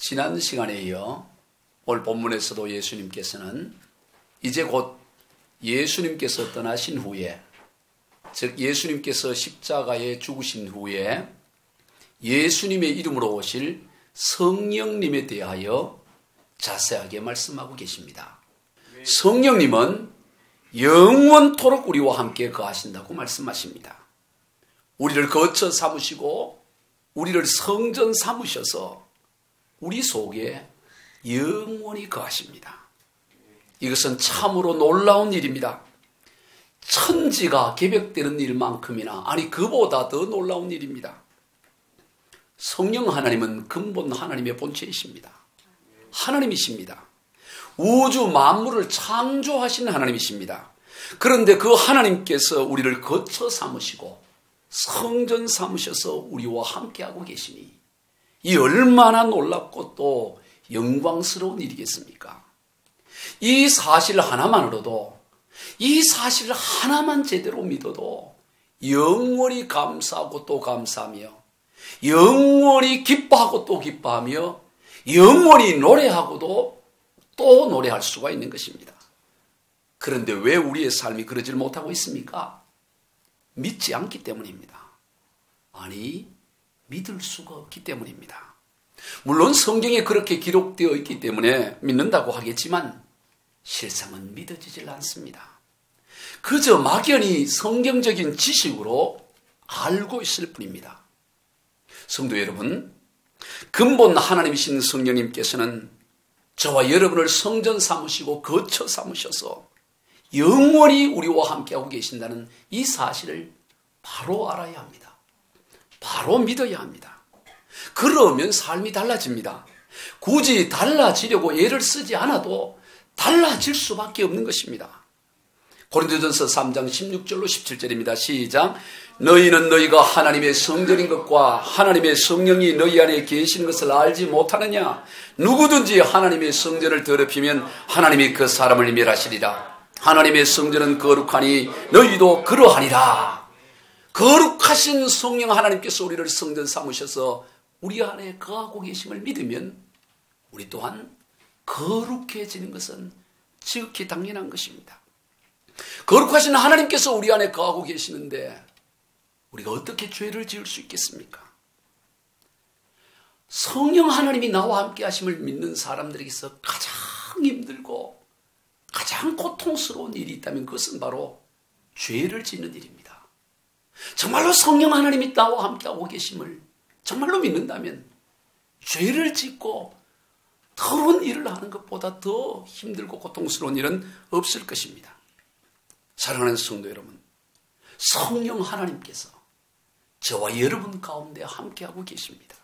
지난 시간에 이어 오늘 본문에서도 예수님께서는 이제 곧 예수님께서 떠나신 후에, 즉 예수님께서 십자가에 죽으신 후에 예수님의 이름으로 오실 성령님에 대하여 자세하게 말씀하고 계십니다. 성령님은 영원토록 우리와 함께 거하신다고 말씀하십니다. 우리를 거처 삼으시고 우리를 성전 삼으셔서 우리 속에 영원히 거하십니다. 이것은 참으로 놀라운 일입니다. 천지가 개벽되는 일만큼이나, 아니 그보다 더 놀라운 일입니다. 성령 하나님은 근본 하나님의 본체이십니다. 하나님이십니다. 우주 만물을 창조하신 하나님이십니다. 그런데 그 하나님께서 우리를 거처 삼으시고 성전 삼으셔서 우리와 함께하고 계시니 이 얼마나 놀랍고 또 영광스러운 일이겠습니까? 이 사실 하나만으로도, 이 사실 하나만 제대로 믿어도 영원히 감사하고 또 감사하며, 영원히 기뻐하고 또 기뻐하며, 영원히 노래하고도 또 노래할 수가 있는 것입니다. 그런데 왜 우리의 삶이 그러질 못하고 있습니까? 믿지 않기 때문입니다. 아니, 믿을 수가 없기 때문입니다. 물론 성경에 그렇게 기록되어 있기 때문에 믿는다고 하겠지만 실상은 믿어지질 않습니다. 그저 막연히 성경적인 지식으로 알고 있을 뿐입니다. 성도 여러분, 근본 하나님이신 성령님께서는 저와 여러분을 성전 삼으시고 거처 삼으셔서 영원히 우리와 함께하고 계신다는 이 사실을 바로 알아야 합니다. 바로 믿어야 합니다. 그러면 삶이 달라집니다. 굳이 달라지려고 애를 쓰지 않아도 달라질 수밖에 없는 것입니다. 고린도전서 3장 16절로 17절입니다. 시작. 너희는 너희가 하나님의 성전인 것과 하나님의 성령이 너희 안에 계시는 것을 알지 못하느냐? 누구든지 하나님의 성전을 더럽히면 하나님이 그 사람을 멸하시리라. 하나님의 성전은 거룩하니 너희도 그러하니라. 거룩하신 성령 하나님께서 우리를 성전 삼으셔서 우리 안에 거하고 계심을 믿으면 우리 또한 거룩해지는 것은 지극히 당연한 것입니다. 거룩하신 하나님께서 우리 안에 거하고 계시는데 우리가 어떻게 죄를 지을 수 있겠습니까? 성령 하나님이 나와 함께 하심을 믿는 사람들에게서 가장 힘들고 가장 고통스러운 일이 있다면 그것은 바로 죄를 짓는 일입니다. 정말로 성령 하나님이 나와 함께하고 계심을 정말로 믿는다면 죄를 짓고 더러운 일을 하는 것보다 더 힘들고 고통스러운 일은 없을 것입니다. 사랑하는 성도 여러분, 성령 하나님께서 저와 여러분 가운데 함께하고 계십니다.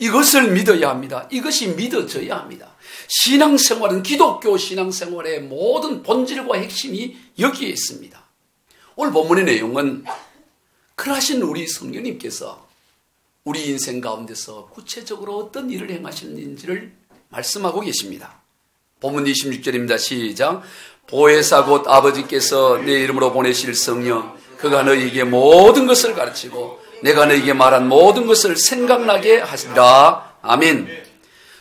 이것을 믿어야 합니다. 이것이 믿어져야 합니다. 신앙생활은, 기독교 신앙생활의 모든 본질과 핵심이 여기에 있습니다. 오늘 본문의 내용은 그러하신 우리 성령님께서 우리 인생 가운데서 구체적으로 어떤 일을 행하시는지를 말씀하고 계십니다. 본문 26절입니다. 시작. 보혜사 곧 아버지께서 내 이름으로 보내실 성령, 그가 너희에게 모든 것을 가르치고 내가 너희에게 말한 모든 것을 생각나게 하시리라. 아멘.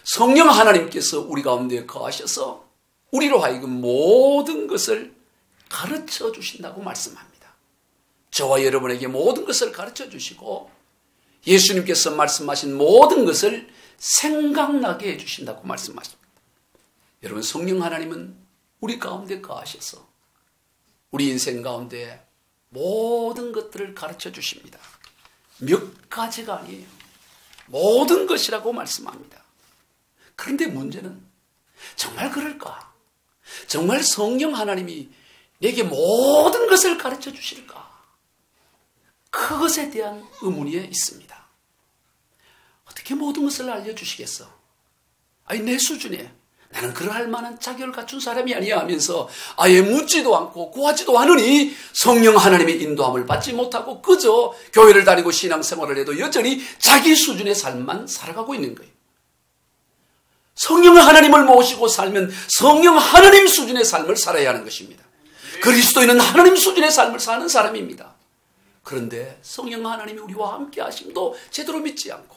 성령 하나님께서 우리 가운데 거하셔서 우리로 하여금 모든 것을 가르쳐 주신다고 말씀합니다. 저와 여러분에게 모든 것을 가르쳐 주시고 예수님께서 말씀하신 모든 것을 생각나게 해주신다고 말씀하십니다. 여러분, 성령 하나님은 우리 가운데 거하셔서 우리 인생 가운데 모든 것들을 가르쳐 주십니다. 몇 가지가 아니에요. 모든 것이라고 말씀합니다. 그런데 문제는 정말 그럴까? 정말 성령 하나님이 내게 모든 것을 가르쳐 주실까? 그것에 대한 의문이 있습니다. 어떻게 모든 것을 알려주시겠어? 아니, 내 수준에 나는 그러할 만한 자격을 갖춘 사람이 아니야 하면서 아예 묻지도 않고 구하지도 않으니 성령 하나님의 인도함을 받지 못하고 그저 교회를 다니고 신앙생활을 해도 여전히 자기 수준의 삶만 살아가고 있는 거예요. 성령 하나님을 모시고 살면 성령 하나님 수준의 삶을 살아야 하는 것입니다. 그리스도인은 하나님 수준의 삶을 사는 사람입니다. 그런데 성령 하나님이 우리와 함께 하심도 제대로 믿지 않고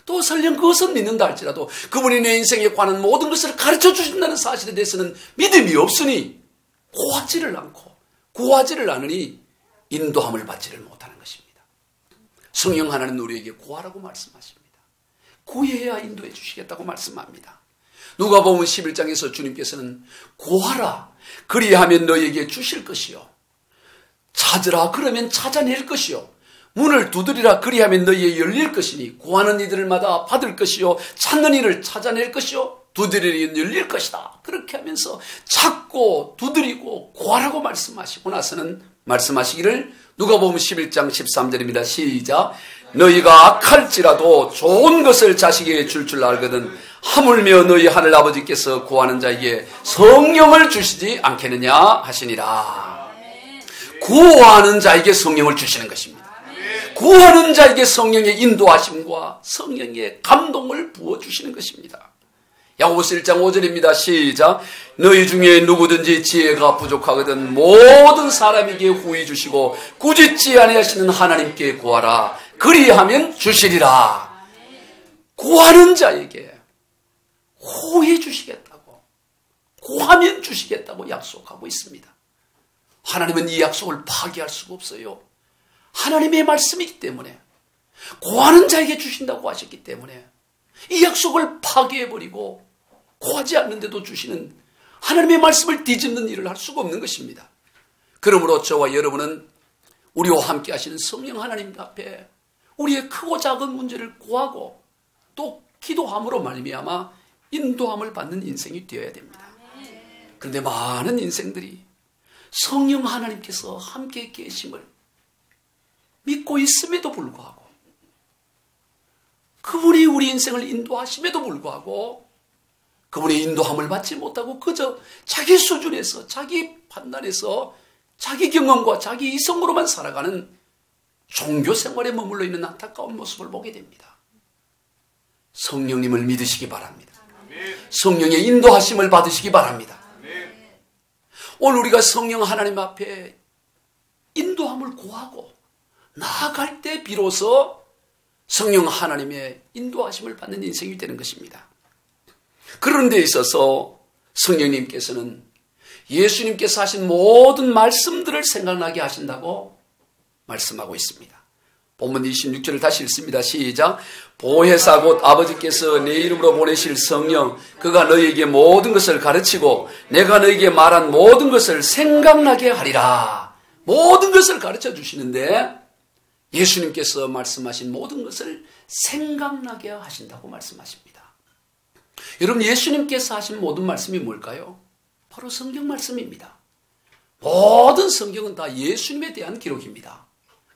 또 설령 그것은 믿는다 할지라도 그분이 내 인생에 관한 모든 것을 가르쳐 주신다는 사실에 대해서는 믿음이 없으니 구하지를 않으니 인도함을 받지를 못하는 것입니다. 성령 하나님은 우리에게 구하라고 말씀하십니다. 구해야 인도해 주시겠다고 말씀합니다. 누가복음 11장에서 주님께서는 구하라 그리하면 너에게 주실 것이요 찾으라 그러면 찾아낼 것이요 문을 두드리라 그리하면 너희에 열릴 것이니 구하는 이들마다 받을 것이요 찾는 이를 찾아낼 것이요 두드리면 열릴 것이다. 그렇게 하면서 찾고 두드리고 구하라고 말씀하시고 나서는 말씀하시기를 누가복음 11장 13절입니다. 시작. 너희가 악할지라도 좋은 것을 자식에게 줄 알거든 하물며 너희 하늘 아버지께서 구하는 자에게 성령을 주시지 않겠느냐 하시니라. 구하는 자에게 성령을 주시는 것입니다. 구하는 자에게 성령의 인도하심과 성령의 감동을 부어주시는 것입니다. 야고보서 1장 5절입니다. 시작. 너희 중에 누구든지 지혜가 부족하거든 모든 사람에게 후히 주시고 꾸짖지 아니하시는 하나님께 구하라. 그리하면 주시리라. 구하는 자에게 후히 주시겠다고, 구하면 주시겠다고 약속하고 있습니다. 하나님은 이 약속을 파기할 수가 없어요. 하나님의 말씀이기 때문에, 구하는 자에게 주신다고 하셨기 때문에 이 약속을 파괴해버리고 구하지 않는데도 주시는 하나님의 말씀을 뒤집는 일을 할 수가 없는 것입니다. 그러므로 저와 여러분은 우리와 함께 하시는 성령 하나님 앞에 우리의 크고 작은 문제를 구하고 또 기도함으로 말미암아 인도함을 받는 인생이 되어야 됩니다. 그런데 많은 인생들이 성령 하나님께서 함께 계심을 믿고 있음에도 불구하고 그분이 우리 인생을 인도하심에도 불구하고 그분의 인도함을 받지 못하고 그저 자기 수준에서 자기 판단에서 자기 경험과 자기 이성으로만 살아가는 종교 생활에 머물러 있는 안타까운 모습을 보게 됩니다. 성령님을 믿으시기 바랍니다. 성령의 인도하심을 받으시기 바랍니다. 오늘 우리가 성령 하나님 앞에 인도함을 구하고 나아갈 때 비로소 성령 하나님의 인도하심을 받는 인생이 되는 것입니다. 그런 데 있어서 성령님께서는 예수님께서 하신 모든 말씀들을 생각나게 하신다고 말씀하고 있습니다. 본문 26절을 다시 읽습니다. 시작. 보혜사 곧 아버지께서 내 이름으로 보내실 성령 그가 너희에게 모든 것을 가르치고 내가 너희에게 말한 모든 것을 생각나게 하리라. 모든 것을 가르쳐 주시는데 예수님께서 말씀하신 모든 것을 생각나게 하신다고 말씀하십니다. 여러분, 예수님께서 하신 모든 말씀이 뭘까요? 바로 성경 말씀입니다. 모든 성경은 다 예수님에 대한 기록입니다.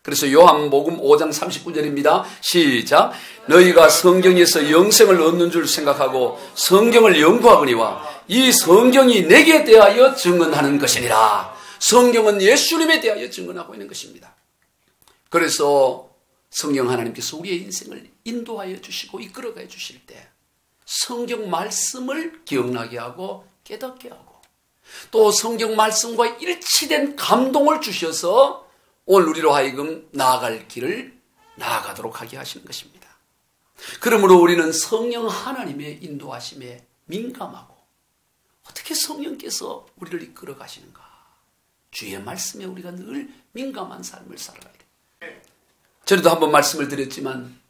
그래서 요한복음 5장 39절입니다. 시작. 너희가 성경에서 영생을 얻는 줄 생각하고 성경을 연구하거니와 이 성경이 내게 대하여 증언하는 것이니라. 성경은 예수님에 대하여 증언하고 있는 것입니다. 그래서 성령 하나님께서 우리의 인생을 인도하여 주시고 이끌어가 주실 때 성경 말씀을 기억나게 하고 깨닫게 하고 또 성경 말씀과 일치된 감동을 주셔서 오늘 우리로 하여금 나아갈 길을 나아가도록 하게 하시는 것입니다. 그러므로 우리는 성령 하나님의 인도하심에 민감하고 어떻게 성령께서 우리를 이끌어 가시는가 주의 말씀에 우리가 늘 민감한 삶을 살아가야 돼요. 전에도 한번 말씀을 드렸지만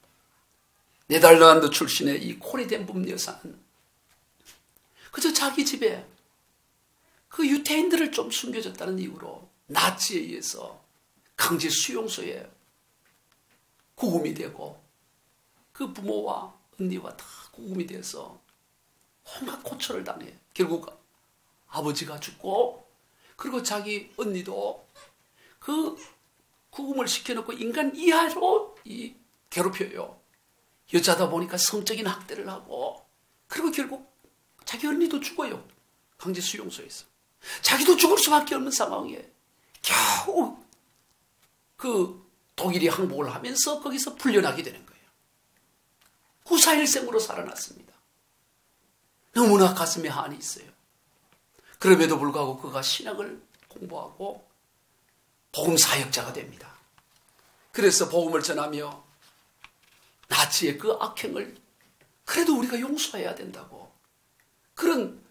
네덜란드 출신의 이 코리덴붐 여사는 그저 자기 집에 그 유태인들을 좀 숨겨줬다는 이유로 나치에 의해서 강제 수용소에 구금이 되고 그 부모와 언니와 다 구금이 돼서 온갖 고초를 당해 결국 아버지가 죽고 그리고 자기 언니도 그 구금을 시켜놓고 인간 이하로 괴롭혀요. 여자다 보니까 성적인 학대를 하고 그리고 결국 자기 언니도 죽어요. 강제 수용소에서. 자기도 죽을 수밖에 없는 상황에 겨우 그 독일이 항복을 하면서 거기서 풀려나게 되는 거예요. 후사일생으로 살아났습니다. 너무나 가슴에 한이 있어요. 그럼에도 불구하고 그가 신학을 공부하고 복음 사역자가 됩니다. 그래서 복음을 전하며 나치의 그 악행을 그래도 우리가 용서해야 된다고 그런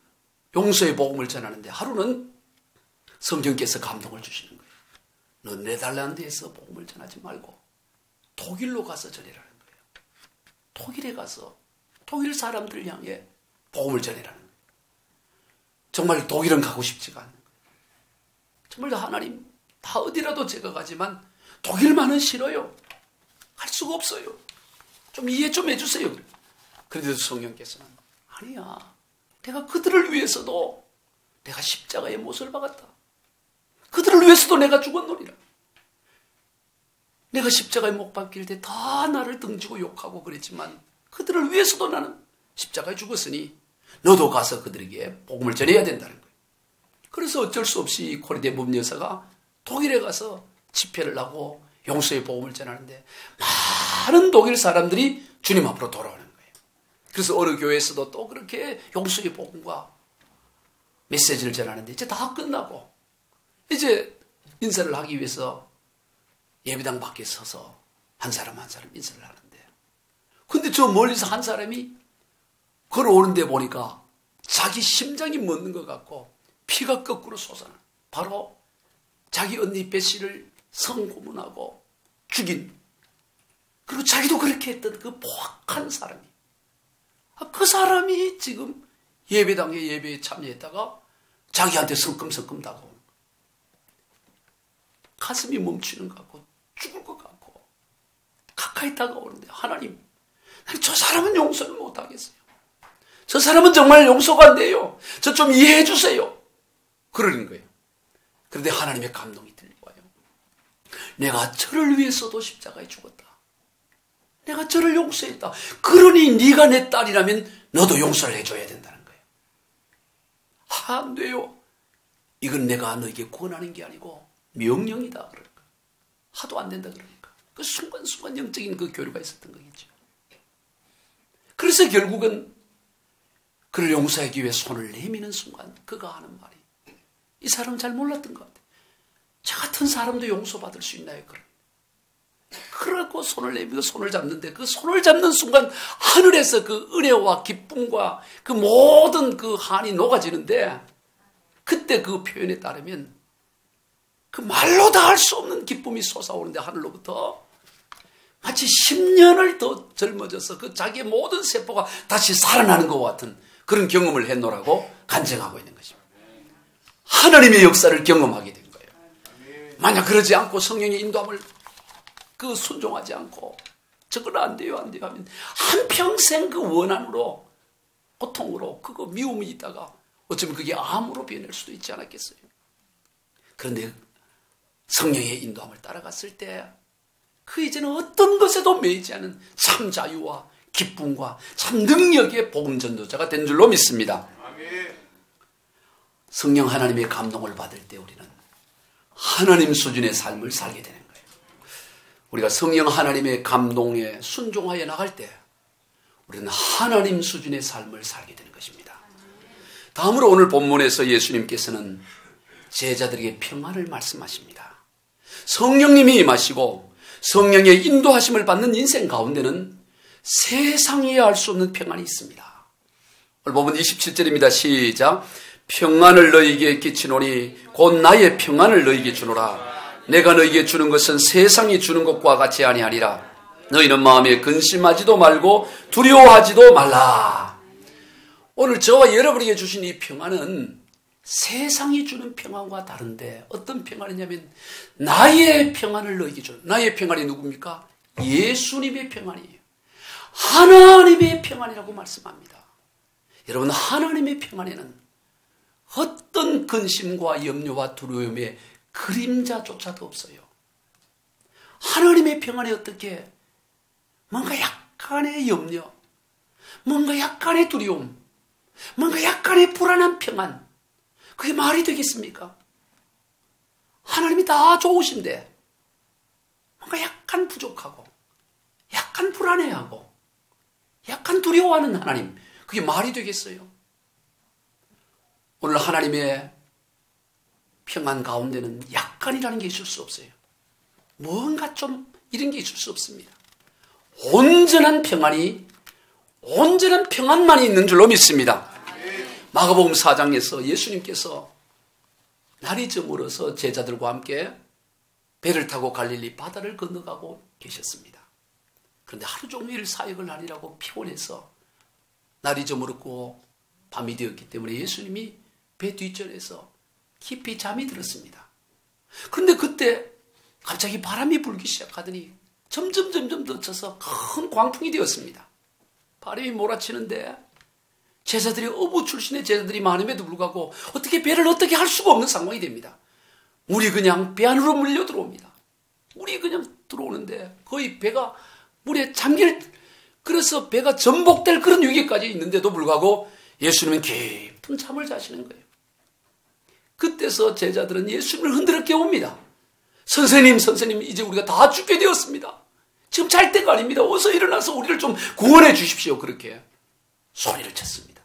용서의 복음을 전하는데 하루는 성경께서 감동을 주시는 거예요. 너 네덜란드에서 복음을 전하지 말고 독일로 가서 전해라는 거예요. 독일에 가서 독일 사람들 향해 복음을 전해라는 거예요. 정말 독일은 가고 싶지가 않는 거예요. 정말 하나님 다 어디라도 제가 가지만 독일만은 싫어요. 갈 수가 없어요. 좀 이해 좀 해주세요. 그런데도 성령께서는 아니야. 내가 그들을 위해서도 내가 십자가의 못을 박았다. 그들을 위해서도 내가 죽었노리라. 내가 십자가에 못 박힐 때 다 나를 등지고 욕하고 그랬지만 그들을 위해서도 나는 십자가에 죽었으니 너도 가서 그들에게 복음을 전해야 된다는 거예요. 그래서 어쩔 수 없이 코리데 문 여사가 독일에 가서 집회를 하고 용서의 복음을 전하는데 많은 독일 사람들이 주님 앞으로 돌아오는 거예요. 그래서 어느 교회에서도 또 그렇게 용서의 복음과 메시지를 전하는데 이제 다 끝나고 이제 인사를 하기 위해서 예배당 밖에 서서 한 사람 한 사람 인사를 하는데 근데 저 멀리서 한 사람이 걸어오는데 보니까 자기 심장이 멎는 것 같고 피가 거꾸로 솟아나 바로 자기 언니 베시를 성고문하고 죽인 그리고 자기도 그렇게 했던 그 포악한 사람이 그 사람이 지금 예배당에 예배에 참여했다가 자기한테 성큼성큼 다가오는 거예요. 가슴이 멈추는 것 같고 죽을 것 같고 가까이 다가오는데 하나님 저 사람은 용서를 못하겠어요. 저 사람은 정말 용서가 안 돼요. 저 좀 이해해 주세요. 그러는 거예요. 그런데 하나님의 감동이 들리고 와요. 내가 저를 위해서도 십자가에 죽었다. 내가 저를 용서했다. 그러니 네가 내 딸이라면 너도 용서를 해줘야 된다는 거예요. 안 돼요. 이건 내가 너에게 권하는 게 아니고 명령이다. 그러니까. 하도 안 된다 그러니까. 그 순간순간 영적인 그 교류가 있었던 거겠죠. 그래서 결국은 그를 용서하기 위해 손을 내미는 순간 그가 하는 말이 이 사람 잘 몰랐던 것 같아요. 저 같은 사람도 용서받을 수 있나요? 그러고 손을 내밀고 손을 잡는데 그 손을 잡는 순간 하늘에서 그 은혜와 기쁨과 그 모든 그 한이 녹아지는데 그때 그 표현에 따르면 그 말로 다 할 수 없는 기쁨이 솟아오는데 하늘로부터 마치 10년을 더 젊어져서 그 자기의 모든 세포가 다시 살아나는 것 같은 그런 경험을 했노라고 간증하고 있는 것입니다. 하나님의 역사를 경험하게 된 거예요. 만약 그러지 않고 성령의 인도함을 그 순종하지 않고 저건 안 돼요 안 돼요 하면 한평생 그 원한으로 고통으로 그거 미움이 있다가 어쩌면 그게 암으로 변할 수도 있지 않았겠어요. 그런데 성령의 인도함을 따라갔을 때 그 이제는 어떤 것에도 매이지 않은 참 자유와 기쁨과 참 능력의 복음 전도자가 된 줄로 믿습니다. 성령 하나님의 감동을 받을 때 우리는 하나님 수준의 삶을 살게 되는 거예요. 우리가 성령 하나님의 감동에 순종하여 나갈 때 우리는 하나님 수준의 삶을 살게 되는 것입니다. 다음으로 오늘 본문에서 예수님께서는 제자들에게 평안을 말씀하십니다. 성령님이 임하시고 성령의 인도하심을 받는 인생 가운데는 세상이 알 수 없는 평안이 있습니다. 오늘 본문 27절입니다. 시작. 평안을 너희에게 끼치노니 곧 나의 평안을 너희에게 주노라. 내가 너희에게 주는 것은 세상이 주는 것과 같이 아니하니라. 너희는 마음에 근심하지도 말고 두려워하지도 말라. 오늘 저와 여러분에게 주신 이 평안은 세상이 주는 평안과 다른데 어떤 평안이냐면 나의 평안을 너희에게 주는 나의 평안이 누굽니까? 예수님의 평안이에요. 하나님의 평안이라고 말씀합니다. 여러분 하나님의 평안에는 어떤 근심과 염려와 두려움의 그림자조차도 없어요. 하나님의 평안에 어떻게 뭔가 약간의 염려, 뭔가 약간의 두려움, 뭔가 약간의 불안한 평안 그게 말이 되겠습니까? 하나님이 다 좋으신데 뭔가 약간 부족하고 약간 불안해하고 약간 두려워하는 하나님 그게 말이 되겠어요? 오늘 하나님의 평안 가운데는 약간이라는 게 있을 수 없어요. 뭔가 좀 이런 게 있을 수 없습니다. 온전한 평안만이 있는 줄로 믿습니다. 마가복음 4장에서 예수님께서 날이 저물어서 제자들과 함께 배를 타고 갈릴리 바다를 건너가고 계셨습니다. 그런데 하루 종일 사역을 하느라고 피곤해서 날이 저물었고 밤이 되었기 때문에 예수님이 배 뒷전에서 깊이 잠이 들었습니다. 그런데 그때 갑자기 바람이 불기 시작하더니 점점 더 쳐서 큰 광풍이 되었습니다. 바람이 몰아치는데 제자들이 어부 출신의 제자들이 많음에도 불구하고 어떻게 배를 어떻게 할 수가 없는 상황이 됩니다. 물이 그냥 배 안으로 물려 들어옵니다. 물이 그냥 들어오는데 거의 배가 물에 그래서 배가 전복될 그런 위기까지 있는데도 불구하고 예수님은 깊은 잠을 자시는 거예요. 그때서 제자들은 예수님을 흔들어 깨웁니다. 선생님, 이제 우리가 다 죽게 되었습니다. 지금 잘 때가 아닙니다. 어서 일어나서 우리를 좀 구원해 주십시오. 그렇게 소리를 쳤습니다.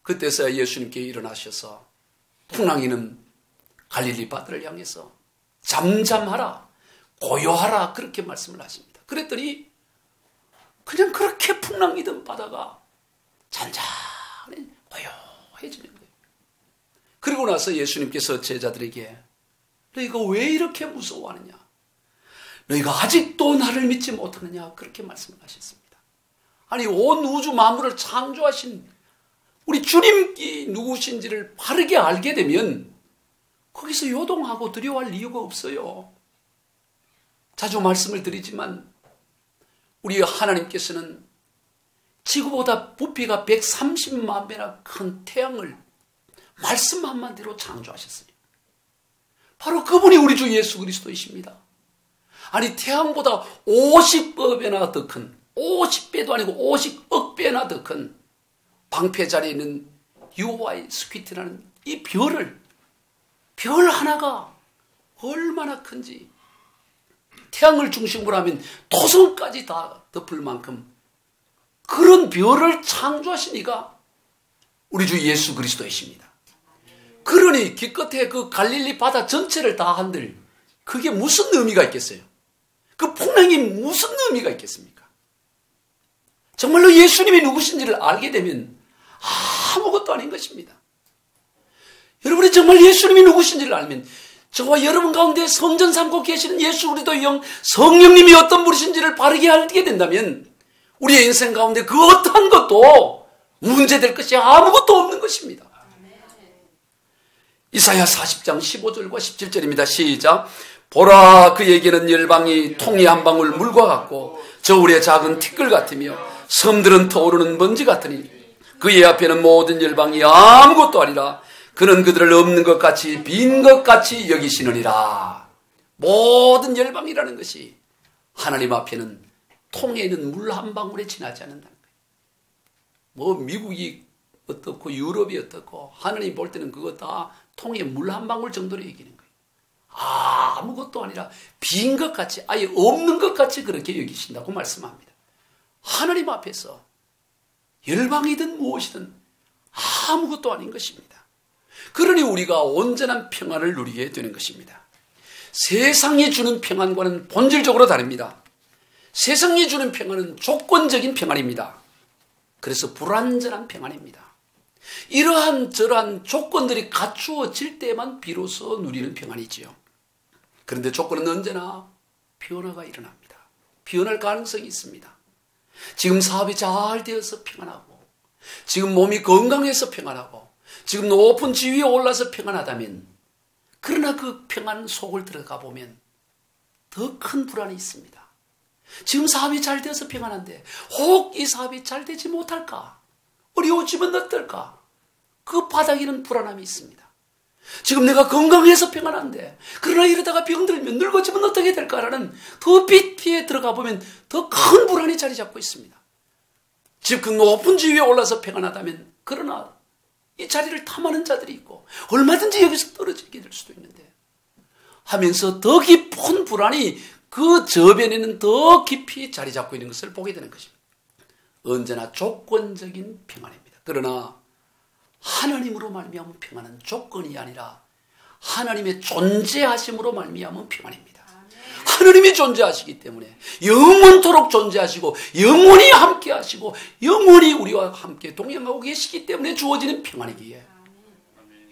그때서야 예수님께 일어나셔서 풍랑이는 갈릴리 바다를 향해서 잠잠하라, 고요하라 그렇게 말씀을 하십니다. 그랬더니 그냥 그렇게 풍랑이던 바다가 잔잔히 고요해지는 거예요. 그리고 나서 예수님께서 제자들에게 너희가 왜 이렇게 무서워하느냐? 너희가 아직도 나를 믿지 못하느냐? 그렇게 말씀을 하셨습니다. 아니 온 우주 만물을 창조하신 우리 주님이 누구신지를 바르게 알게 되면 거기서 요동하고 두려워할 이유가 없어요. 자주 말씀을 드리지만 우리 하나님께서는 지구보다 부피가 130만 배나 큰 태양을 말씀 한마디로 창조하셨어요. 바로 그분이 우리 주 예수 그리스도이십니다. 아니 태양보다 50배나 더 큰, 50배도 아니고 50억 배나 더 큰 방패 자리에 있는 UY 스퀴트라는 이 별 하나가 얼마나 큰지 태양을 중심으로 하면 토성까지 다 덮을 만큼 그런 별을 창조하신 이가 우리 주 예수 그리스도이십니다. 그러니 기껏해 그 갈릴리 바다 전체를 다 한들 그게 무슨 의미가 있겠어요? 그 풍랑이 무슨 의미가 있겠습니까? 정말로 예수님이 누구신지를 알게 되면 아무것도 아닌 것입니다. 여러분이 정말 예수님이 누구신지를 알면 저와 여러분 가운데 성전 삼고 계시는 예수 그리스도의 영 성령님이 어떤 분이신지를 바르게 알게 된다면 우리의 인생 가운데 그 어떠한 것도 문제될 것이 아무것도 없는 것입니다. 이사야 40장 15절과 17절입니다. 시작. 보라 그에게는 열방이 통이 한 방울 물과 같고 저울의 작은 티끌 같으며 섬들은 터오르는 먼지 같으니 그의 앞에는 모든 열방이 아무것도 아니라 그는 그들을 없는 것 같이 빈 것 같이 여기시느니라. 모든 열방이라는 것이 하나님 앞에는 통에 있는 물 한 방울에 지나지 않는다는 거예요. 뭐 미국이 어떻고 유럽이 어떻고 하나님 볼 때는 그거 다 통에 물 한 방울 정도로 여기는 거예요. 아무것도 아니라 빈 것 같이 아예 없는 것 같이 그렇게 여기신다고 말씀합니다. 하나님 앞에서 열방이든 무엇이든 아무것도 아닌 것입니다. 그러니 우리가 온전한 평안을 누리게 되는 것입니다. 세상이 주는 평안과는 본질적으로 다릅니다. 세상이 주는 평안은 조건적인 평안입니다. 그래서 불완전한 평안입니다. 이러한 저러한 조건들이 갖추어질 때만 비로소 누리는 평안이지요. 그런데 조건은 언제나 변화가 일어납니다. 변할 가능성이 있습니다. 지금 사업이 잘 되어서 평안하고 지금 몸이 건강해서 평안하고 지금 높은 지위에 올라서 평안하다면 그러나 그 평안 속을 들어가 보면 더 큰 불안이 있습니다. 지금 사업이 잘 되어서 평안한데 혹 이 사업이 잘 되지 못할까? 어려워지면 어떨까? 그 바닥에는 불안함이 있습니다. 지금 내가 건강해서 평안한데 그러나 이러다가 병들면 늙어지면 어떻게 될까라는 더 깊이에 들어가 보면 더 큰 불안이 자리 잡고 있습니다. 즉 그 높은 지위에 올라서 평안하다면 그러나 이 자리를 탐하는 자들이 있고 얼마든지 여기서 떨어지게 될 수도 있는데 하면서 더 깊은 불안이 그 저변에는 더 깊이 자리 잡고 있는 것을 보게 되는 것입니다. 언제나 조건적인 평안입니다. 그러나 하나님으로 말미암은 평안은 조건이 아니라 하나님의 존재하심으로 말미암은 평안입니다. 하나님이 존재하시기 때문에 영원토록 존재하시고 영원히 함께 하시고 영원히 우리와 함께 동행하고 계시기 때문에 주어지는 평안이기에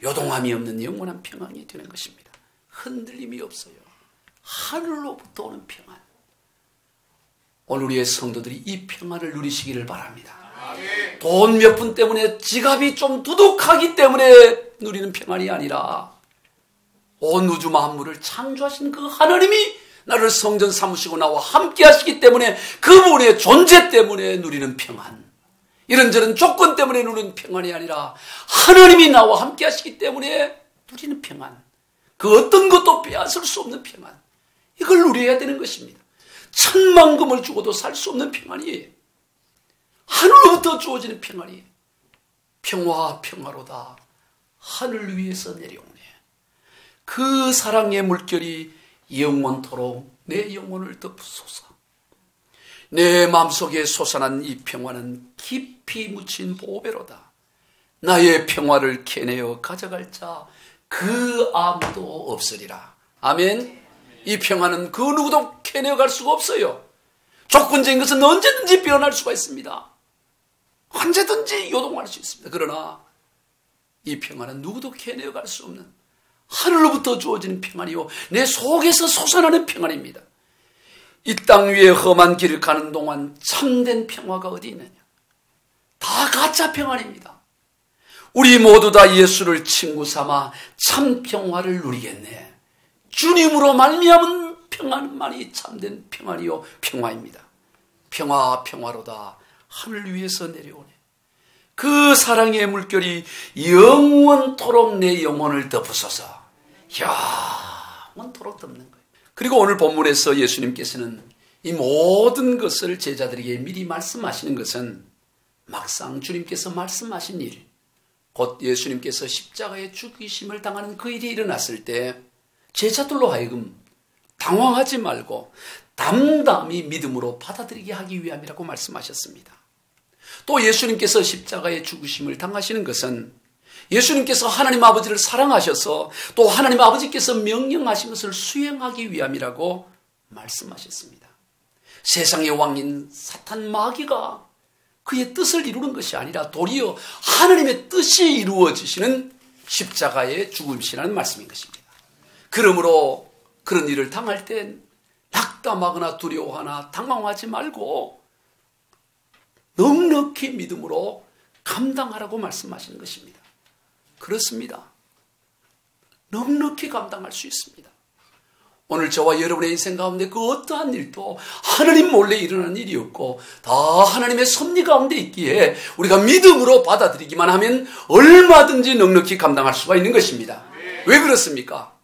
요동함이 없는 영원한 평안이 되는 것입니다. 흔들림이 없어요. 하늘로부터 오는 평안. 오늘 우리의 성도들이 이 평안을 누리시기를 바랍니다. 돈 몇 푼 때문에 지갑이 좀 두둑하기 때문에 누리는 평안이 아니라 온 우주 만물을 창조하신 그 하나님이 나를 성전 삼으시고 나와 함께 하시기 때문에 그분의 존재 때문에 누리는 평안. 이런저런 조건 때문에 누리는 평안이 아니라 하나님이 나와 함께 하시기 때문에 누리는 평안. 그 어떤 것도 빼앗을 수 없는 평안. 이걸 누려야 되는 것입니다. 천만금을 주고도 살 수 없는 평안이에요. 하늘로부터 주어지는 평안이에요. 평화 평화로다 하늘 위에서 내려오네. 그 사랑의 물결이 영원토록 내 영혼을 덮으소서. 내 마음속에 솟아난 이 평화는 깊이 묻힌 보배로다. 나의 평화를 캐내어 가져갈 자 그 아무도 없으리라. 아멘. 이 평화는 그 누구도 캐내어 갈 수가 없어요. 조건적인 것은 언제든지 변할 수가 있습니다. 언제든지 요동할 수 있습니다. 그러나 이 평화는 누구도 캐내어 갈 수 없는 하늘로부터 주어지는 평안이요 내 속에서 솟아나는 평안입니다. 이 땅 위에 험한 길을 가는 동안 참된 평화가 어디 있느냐? 다 가짜 평안입니다. 우리 모두 다 예수를 친구 삼아 참 평화를 누리겠네. 주님으로 말미암은 평안만이 참된 평안이요 평화입니다. 평화 평화로다 하늘 위에서 내려오네. 그 사랑의 물결이 영원토록 내 영혼을 덮으소서. 영원토록 덮는 거예요. 그리고 오늘 본문에서 예수님께서는 이 모든 것을 제자들에게 미리 말씀하시는 것은 막상 주님께서 말씀하신 일, 곧 예수님께서 십자가에 죽이심을 당하는 그 일이 일어났을 때 제자들로 하여금 당황하지 말고 담담히 믿음으로 받아들이게 하기 위함이라고 말씀하셨습니다. 또 예수님께서 십자가에 죽으심을 당하시는 것은 예수님께서 하나님 아버지를 사랑하셔서 또 하나님 아버지께서 명령하신 것을 수행하기 위함이라고 말씀하셨습니다. 세상의 왕인 사탄 마귀가 그의 뜻을 이루는 것이 아니라 도리어 하나님의 뜻이 이루어지시는 십자가의 죽음이라는 말씀인 것입니다. 그러므로 그런 일을 당할 땐 낙담하거나 두려워하거나 당황하지 말고 넉넉히 믿음으로 감당하라고 말씀하시는 것입니다. 그렇습니다. 넉넉히 감당할 수 있습니다. 오늘 저와 여러분의 인생 가운데 그 어떠한 일도 하나님 몰래 일어나는 일이었고 다 하나님의 섭리 가운데 있기에 우리가 믿음으로 받아들이기만 하면 얼마든지 넉넉히 감당할 수가 있는 것입니다. 왜 그렇습니까?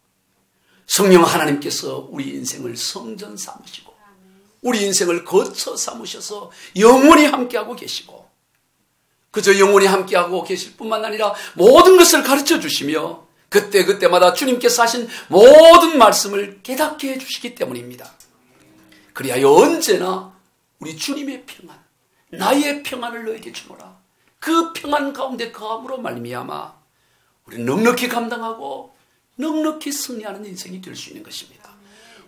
성령 하나님께서 우리 인생을 성전 삼으시고 우리 인생을 거처 삼으셔서 영원히 함께하고 계시고 그저 영원히 함께하고 계실 뿐만 아니라 모든 것을 가르쳐 주시며 그때그때마다 주님께서 하신 모든 말씀을 깨닫게 해주시기 때문입니다. 그리하여 언제나 우리 주님의 평안, 나의 평안을 너에게 주노라. 그 평안 가운데 거함으로 말미암아 우리는 넉넉히 감당하고 넉넉히 승리하는 인생이 될 수 있는 것입니다.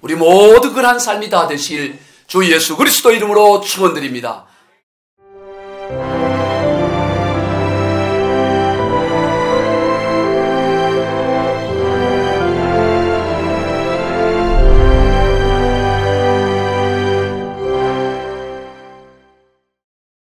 우리 모두 그러한 삶이 다 되실 주 예수 그리스도 이름으로 축원드립니다.